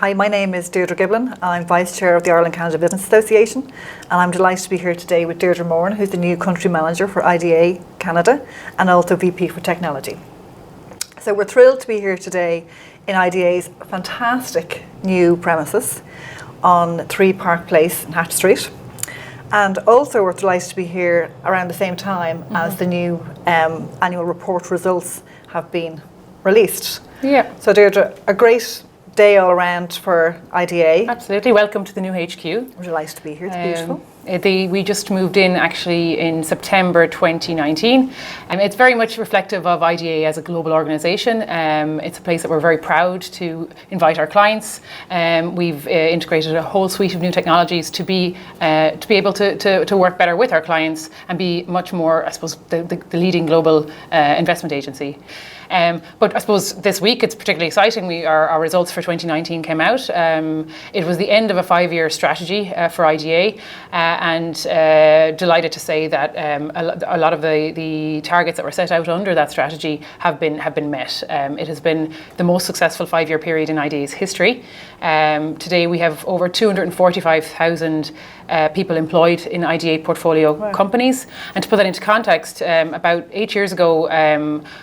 Hi, my name is Deidre Giblin. I'm Vice Chair of the Ireland-Canada Business Association, and I'm delighted to be here today with Deidre Moran, who's the new Country Manager for IDA Canada and also VP for Technology. So we're thrilled to be here today in IDA's fantastic new premises on 3 Park Place in Hatch Street. And also we're delighted to be here around the same time as the new annual report results have been released. Yeah. So Deirdre, a great day all around for IDA. Absolutely. Welcome to the new HQ. We're delighted to be here. It's beautiful. We just moved in actually in September 2019. It's very much reflective of IDA as a global organisation. It's a place that we're very proud to invite our clients. We've integrated a whole suite of new technologies to be able to work better with our clients and be much more, I suppose, the leading global investment agency. But I suppose this week it's particularly exciting. Our results for 2019 came out. It was the end of a 5-year strategy for IDA. And delighted to say that a lot of the targets that were set out under that strategy have been met. It has been the most successful 5-year period in IDA's history. Today we have over 245,000 people employed in IDA portfolio companies. And to put that into context, about 8 years ago,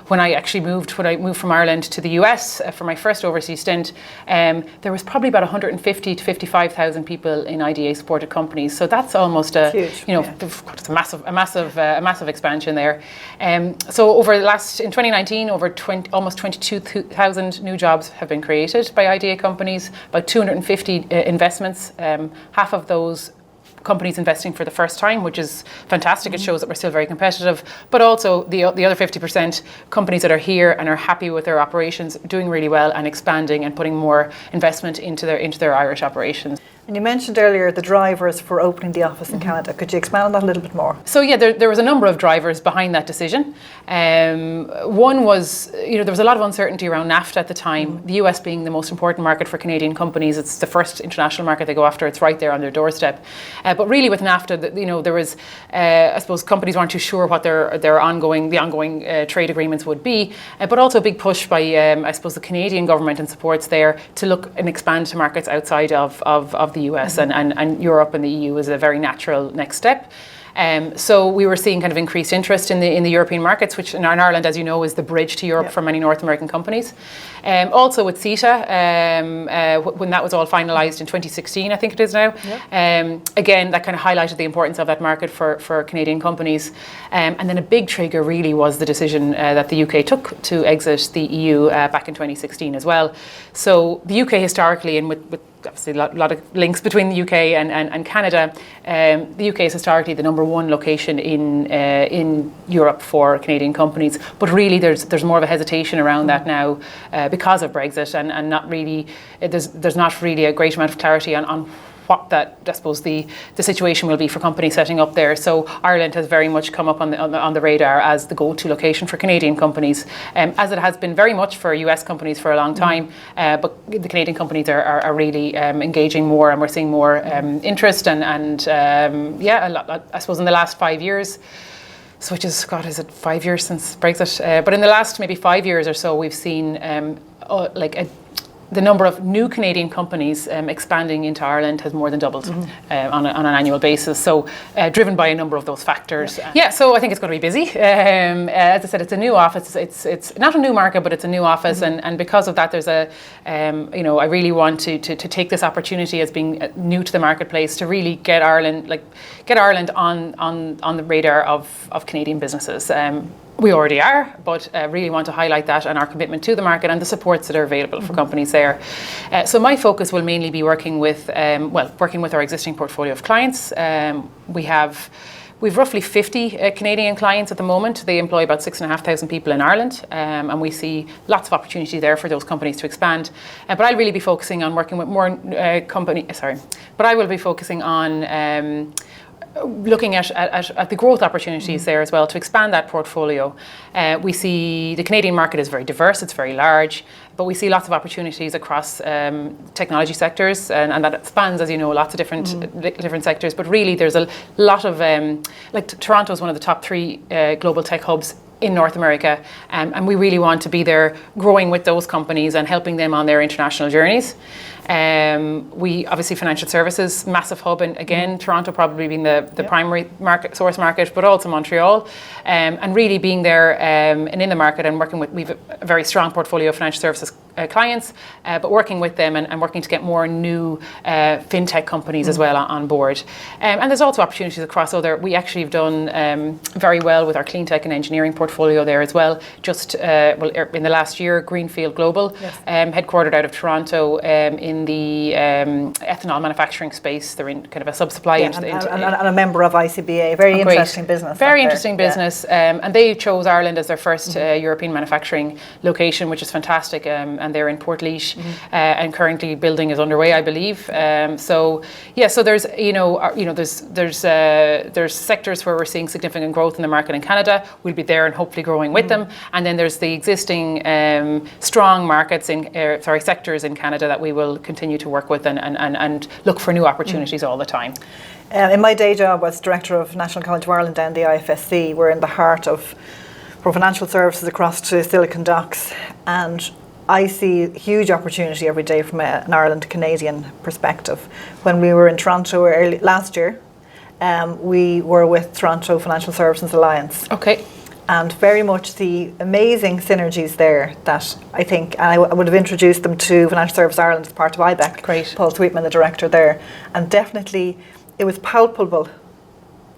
when I moved from Ireland to the US for my first overseas stint, there was probably about 150 to 55,000 people in IDA supported companies. So that's almost huge, it's a massive expansion there. So in 2019, almost 22,000 new jobs have been created by IDA companies. About 250 investments. Half of those companies investing for the first time, which is fantastic. It shows that we're still very competitive, but also the other 50% companies that are here and are happy with their operations, doing really well and expanding and putting more investment into their Irish operations. And you mentioned earlier the drivers for opening the office in Canada. Could you expand on that a little bit more? So yeah, there was a number of drivers behind that decision. One was, there was a lot of uncertainty around NAFTA at the time. The US being the most important market for Canadian companies, it's the first international market they go after. It's right there on their doorstep. But really with NAFTA, there was, I suppose, companies weren't too sure what the ongoing trade agreements would be. But also a big push by, I suppose, the Canadian government and supports there to look and expand to markets outside of the US and Europe and the EU is a very natural next step. So we were seeing kind of increased interest in the European markets, which in Ireland, as you know, is the bridge to Europe for many North American companies. Also with CETA, when that was all finalised in 2016, I think it is now. Again, that kind of highlighted the importance of that market for Canadian companies. And then a big trigger really was the decision that the UK took to exit the EU back in 2016 as well. So the UK historically, and with obviously a lot of links between the UK and Canada. The UK is historically the number 1 location in Europe for Canadian companies, but really there's more of a hesitation around that now because of Brexit and not really there's not really a great amount of clarity on what that, I suppose, the situation will be for companies setting up there. So Ireland has very much come up on the radar as the go-to location for Canadian companies, as it has been very much for US companies for a long time. But the Canadian companies are really engaging more, and we're seeing more interest and a lot, I suppose, in the last 5 years. So which is, God, is it 5 years since Brexit? But in the last maybe 5 years or so, we've seen the number of new Canadian companies expanding into Ireland has more than doubled on an annual basis. So driven by a number of those factors. So I think it's going to be busy. As I said, it's a new office. It's not a new market, but it's a new office. And because of that, there's I really want to take this opportunity as being new to the marketplace to really get Ireland on the radar of Canadian businesses. We already are, but really want to highlight that and our commitment to the market and the supports that are available for companies there. So my focus will mainly be working with our existing portfolio of clients. We've roughly 50 Canadian clients at the moment. They employ about 6,500 people in Ireland, and we see lots of opportunity there for those companies to expand. But I'll really be focusing on working with more But I will be focusing on looking at the growth opportunities there as well to expand that portfolio. We see the Canadian market is very diverse, it's very large, but we see lots of opportunities across technology sectors, and that spans, as you know, lots of different sectors. But really, there's a lot of Toronto is one of the top 3 global tech hubs in North America, and we really want to be there growing with those companies and helping them on their international journeys. We obviously financial services, massive hub, and again, Toronto probably being the primary source market, but also Montreal, and really being there and in the market and working with, we've a very strong portfolio of financial services clients, but working with them and working to get more new fintech companies as well on board. And there's also opportunities across we actually have done very well with our clean tech and engineering portfolio there as well. Just in the last year, Greenfield Global, headquartered out of Toronto, in the ethanol manufacturing space. They're in kind of a sub-supply and a member of ICBA. Very interesting business. Very interesting business. And they chose Ireland as their first European manufacturing location, which is fantastic. And they're in Portlaoise, and currently building is underway, I believe. So there's there's sectors where we're seeing significant growth in the market in Canada. We'll be there and hopefully growing with them. And then there's the existing strong markets sectors in Canada that we will continue to work with and look for new opportunities all the time. In my day job as Director of National College of Ireland and the IFSC, we're in the heart of financial services across to Silicon Docks, and I see huge opportunity every day from an Ireland-Canadian perspective. When we were in Toronto last year, we were with Toronto Financial Services Alliance. Okay. And very much the amazing synergies there that I think, and I would have introduced them to Financial Services Ireland as part of IBEC. Great. Paul Sweetman, the director there. And definitely it was palpable,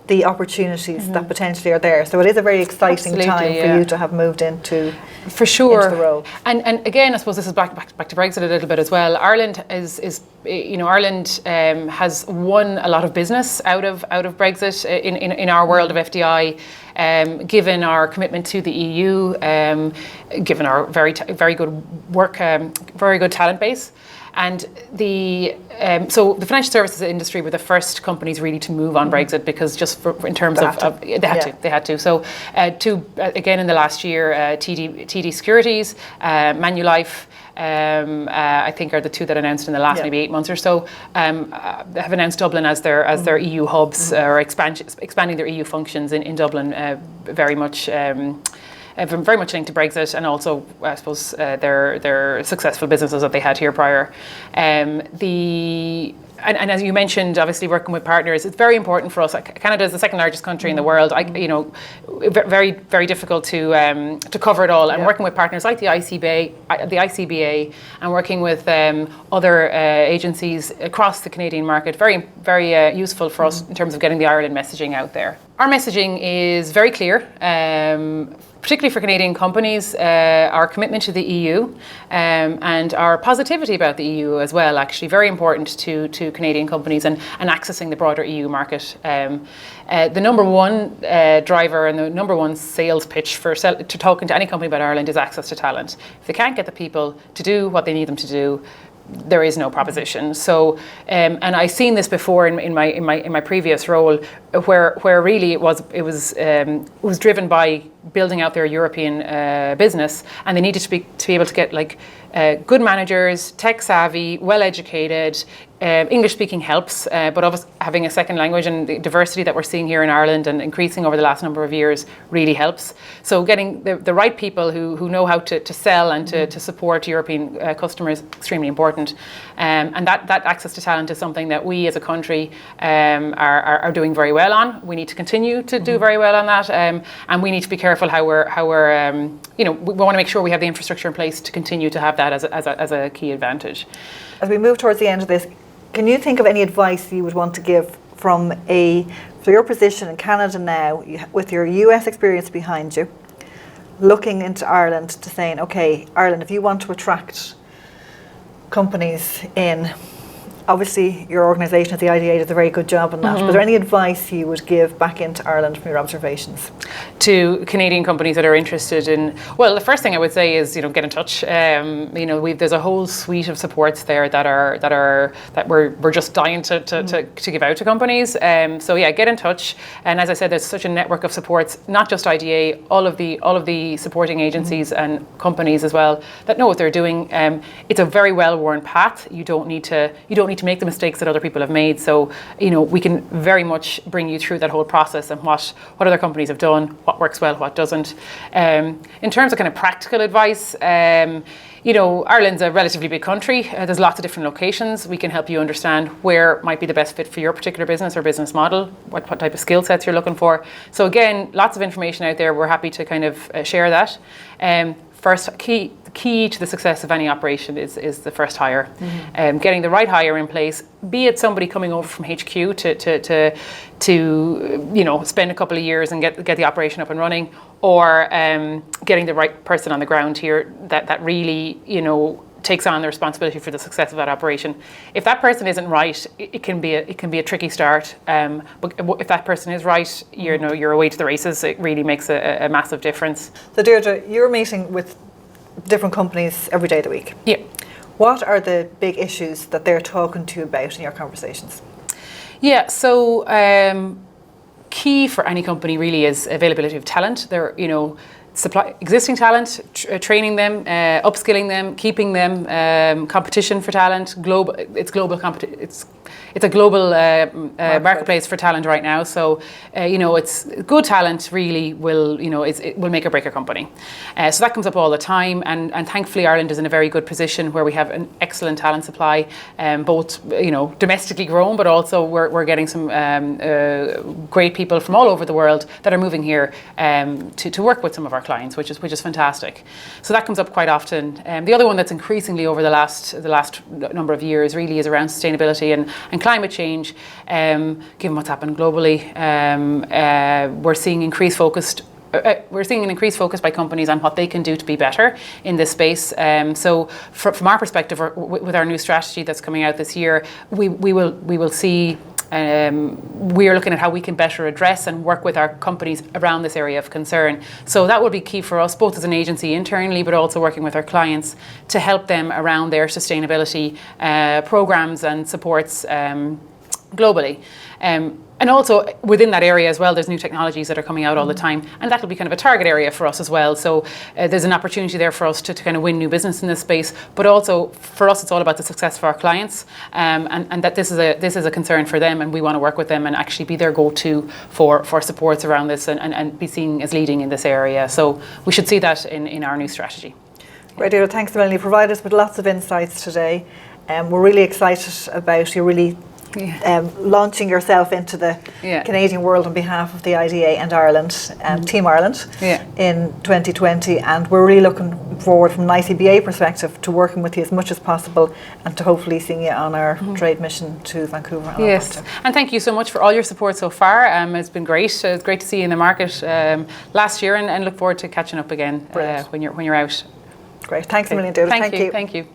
the opportunities that potentially are there. So it is a very exciting time for you to have moved into for sure into the role. And again, I suppose this is back to Brexit a little bit as well. Ireland Ireland has won a lot of business out of Brexit in our world of FDI, given our commitment to the EU, given our very good work, very good talent base. And so the financial services industry were the first companies really to move on Brexit, because just in terms of they had to. So again in the last year, TD Securities, Manulife, I think are the two that announced in the last maybe 8 months or so, have announced Dublin as their EU hubs, or expanding their EU functions in Dublin, very much linked to Brexit, and also I suppose their successful businesses that they had here prior. And as you mentioned, obviously working with partners, it's very important for us. Canada is the second largest country in the world. Very, very difficult to cover it all. And working with partners like the ICBA, and working with other agencies across the Canadian market, very, very useful for us in terms of getting the Ireland messaging out there. Our messaging is very clear. Particularly for Canadian companies, our commitment to the EU and our positivity about the EU as well, actually very important to Canadian companies and accessing the broader EU market. The number one driver and the number one sales pitch to talking to any company about Ireland is access to talent. If they can't get the people to do what they need them to do, there is no proposition. So, and I've seen this before in my previous role, where really it was driven by building out their European business, and they needed to be able to get good managers, tech savvy, well educated. English speaking helps, but obviously having a second language and the diversity that we're seeing here in Ireland and increasing over the last number of years really helps. So getting the right people who know how to sell and to support European customers is extremely important. And that access to talent is something that we as a country are doing very well on. We need to continue to do very well on that, and we need to be careful how we're we want to make sure we have the infrastructure in place to continue to have that as a key advantage. As we move towards the end of this, can you think of any advice you would want to give for your position in Canada now, with your US experience behind you, looking into Ireland, to saying, okay, Ireland, if you want to attract companies in, obviously your organisation at the IDA does a very good job on that, but is there any advice you would give back into Ireland from your observations? To Canadian companies that are interested in, well, the first thing I would say is, get in touch. There's a whole suite of supports there that we're just dying to give out to companies. So yeah, get in touch. And as I said, there's such a network of supports, not just IDA, all of the supporting agencies and companies as well that know what they're doing. It's a very well-worn path. You don't need to to make the mistakes that other people have made. So, we can very much bring you through that whole process and what other companies have done, what works well, what doesn't. In terms of kind of practical advice, Ireland's a relatively big country. There's lots of different locations. We can help you understand where might be the best fit for your particular business or business model, what type of skill sets you're looking for. So again, lots of information out there. We're happy to kind of share that. First, key to the success of any operation is the first hire. Getting the right hire in place, be it somebody coming over from HQ to spend a couple of years and get the operation up and running, or getting the right person on the ground here that really takes on the responsibility for the success of that operation. If that person isn't right, it can be a tricky start. But if that person is right, you're away to the races. It really makes a massive difference. So Deidre, you're meeting with different companies every day of the week. Yeah. What are the big issues that they're talking to you about in your conversations? Yeah, so key for any company really is availability of talent. They're, supply existing talent, training them, upskilling them, keeping them, competition for talent, it's a global marketplace for talent right now. So, it's good talent really it will make or break a company. So that comes up all the time, and thankfully Ireland is in a very good position where we have an excellent talent supply, both domestically grown, but also we're getting some great people from all over the world that are moving here to work with some of our clients, which is fantastic. So that comes up quite often. The other one that's increasingly over the last number of years really is around sustainability and climate change. Given what's happened globally, we're seeing increased an increased focus by companies on what they can do to be better in this space. So from our perspective, with our new strategy that's coming out this year, we will see. We are looking at how we can better address and work with our companies around this area of concern. So that would be key for us, both as an agency internally, but also working with our clients to help them around their sustainability programs and supports globally. And also within that area as well, there's new technologies that are coming out all the time, and that will be kind of a target area for us as well. So there's an opportunity there for us to kind of win new business in this space, but also for us, it's all about the success of our clients, and that this is a concern for them, and we want to work with them and actually be their go-to for supports around this and be seen as leading in this area. So we should see that in our new strategy. Great, Deidre, thanks Melanie. You provided us with lots of insights today. We're really excited about you really launching yourself into the Canadian world on behalf of the IDA and Ireland, Team Ireland, in 2020, and we're really looking forward from an ICBA perspective to working with you as much as possible and to hopefully seeing you on our trade mission to Vancouver. Yes, and thank you so much for all your support so far. It's been great. It's great to see you in the market last year, and look forward to catching up again when you're out. Great, thanks a million, Deidre. Thank you.